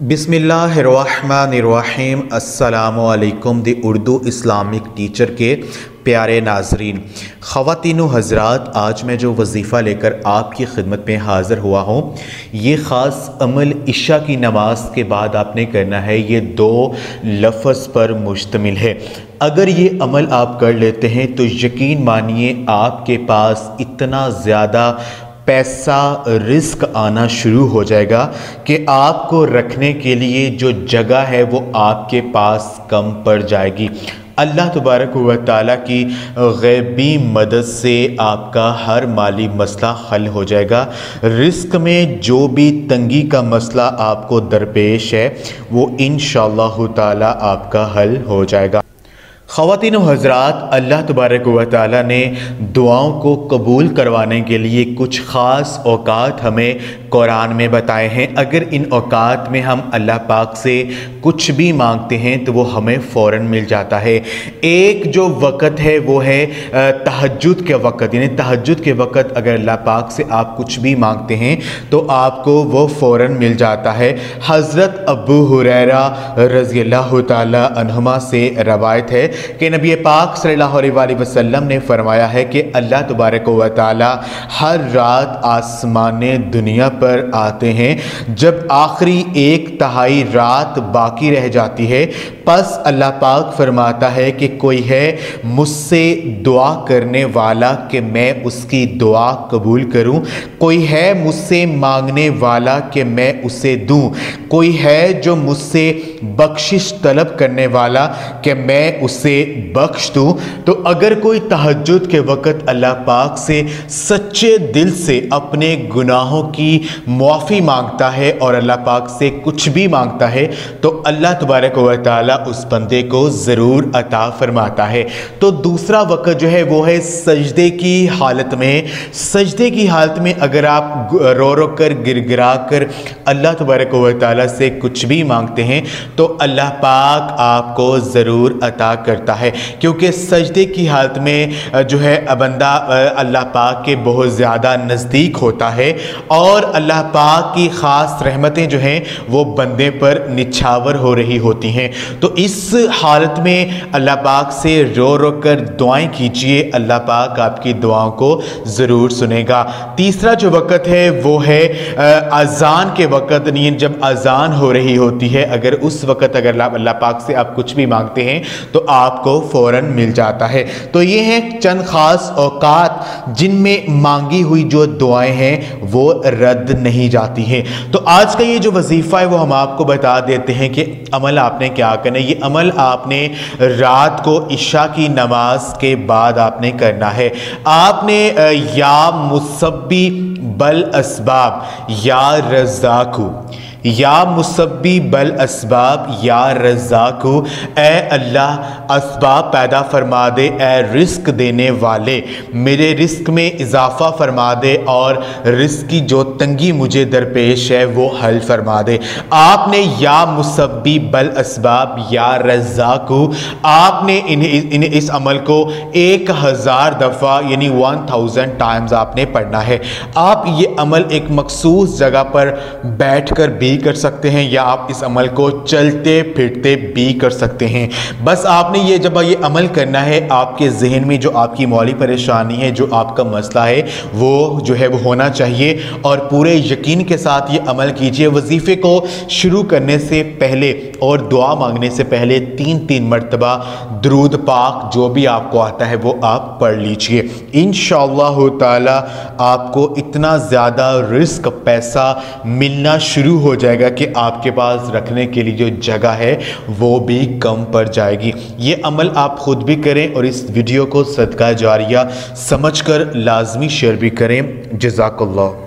बिस्मिल्लाहिर्रहमानिर्रहीम। अस्सलामु अलैकुम दी उर्दू इस्लामिक टीचर के प्यारे नाजरीन, ख़वातीन व हज़रात, आज मैं जो वजीफ़ा लेकर आपकी खिदमत में हाज़िर हुआ हूँ, ये ख़ास अमल इशा की नमाज के बाद आपने करना है। ये दो लफ्ज़ पर मुश्तमिल है। अगर ये अमल आप कर लेते हैं तो यकीन मानिए आपके पास इतना ज़्यादा पैसा रिस्क आना शुरू हो जाएगा कि आपको रखने के लिए जो जगह है वो आपके पास कम पड़ जाएगी। अल्लाह तबारक व तआला की गैबी मदद से आपका हर माली मसला हल हो जाएगा। रिस्क में जो भी तंगी का मसला आपको दरपेश है वो इंशाअल्लाह ताला आपका हल हो जाएगा। ख़वातीन व हज़रात, अल्लाह तबारक व तआला ने दुआओं को कबूल करवाने के लिए कुछ ख़ास औकात हमें कुरान में बताए हैं। अगर इन औकात में हम अल्लाह पाक से कुछ भी मांगते हैं तो वो हमें फ़ौरन मिल जाता है। एक जो वक़्त है वो है तहज्जुद के वक़्त, यानी तहज्जुद के वक़्त अगर अल्लाह पाक से आप कुछ भी मांगते हैं तो आपको वो फ़ौरन मिल जाता है। हज़रत अबू हुरैरा रज़ियल्लाहु ताला अन्हुमा से रवायत है कि नबी पाक सल्लल्लाहु अलैहि वसल्लम ने फरमाया है कि अल्लाह तबारक व तआला हर रात आसमाने दुनिया पर आते हैं। जब आखिरी एक तिहाई रात बाकी रह जाती है, बस अल्लाह पाक फरमाता है कि कोई है मुझसे दुआ करने वाला कि मैं उसकी दुआ कबूल करूं, कोई है मुझसे मांगने वाला कि मैं उसे दूं, कोई है जो मुझसे बख्शिश तलब करने वाला कि मैं उसे बख्श दूं। तो अगर कोई तहज्जुद के वक़्त अल्लाह पाक से सच्चे दिल से अपने गुनाहों की मुआफ़ी मांगता है और अल्लाह पाक से कुछ भी मांगता है तो अल्लाह तबारक व तआला उस बंदे को ज़रूर अता फरमाता है। तो दूसरा वक़्त जो है वो है सजदे की हालत में। सजदे की हालत में अगर आप रो रो कर गिड़गिड़ा कर अल्लाह तबारक व तआला से कुछ भी मांगते हैं तो अल्लाह पाक आपको ज़रूर अता करता है, क्योंकि सजदे की हालत में जो है बंदा अल्लाह पाक के बहुत ज़्यादा नज़दीक होता है और अल्लाह पाक की ख़ास रहमतें जो हैं वो बंदे पर निछावर हो रही होती हैं। तो इस हालत में अल्लाह पाक से रो रो कर दुआएं कीजिए, अल्लाह पाक आपकी दुआओं को ज़रूर सुनेगा। तीसरा जो वक़्त है वो है अज़ान के वक़्त, नहीं जब अज़ान हो रही होती है, अगर उस वक़्त अगर अल्लाह पाक से आप कुछ भी मांगते हैं तो आपको फ़ौरन मिल जाता है। तो ये हैं चंद ख़ास औकात जिनमें मांगी हुई जो दुआएं हैं वो रद्द नहीं जाती हैं। तो आज का ये जो वजीफ़ा है वो हम आपको बता देते हैं कि अमल आपने क्या करना है। ये अमल आपने रात को इशा की नमाज के बाद आपने करना है। आपने या मुसब्बी बल असबाब या रज़ाकु, या मुसब्बी बल असबाब या रज़ाकु, ए अल्लाह असबाब पैदा फरमा दे, ए रिस्क देने वाले मेरे रिस्क में इजाफ़ा फरमा दे और रिस्क की जो तंगी मुझे दरपेश है वो हल फरमा दे। आपने या मुसब्बी बल असबाब या रज़ाकु, आपने इस अमल को 1000 दफ़ा यानी 1000 टाइम्स आपने पढ़ना है। आप ये अमल एक मखसूस जगह पर बैठ कर भी कर सकते हैं या आप इस अमल को चलते फिरते भी कर सकते हैं। बस आपने ये जब ये अमल करना है, आपके जहन में जो आपकी मौली परेशानी है, जो आपका मसला है वो जो है वो होना चाहिए और पूरे यकीन के साथ ये अमल कीजिए। वजीफ़े को शुरू करने से पहले और दुआ मांगने से पहले 3-3 मरतबा दुरूद पाक जो भी आपको आता है वो आप पढ़ लीजिए। इंशाअल्लाह ताला आपको इतना ज़्यादा रिस्क पैसा मिलना शुरू हो जाएगा कि आपके पास रखने के लिए जो जगह है वो भी कम पड़ जाएगी। ये अमल आप खुद भी करें और इस वीडियो को सदका जारिया समझकर लाजमी शेयर भी करें। जज़ाकल्लाह।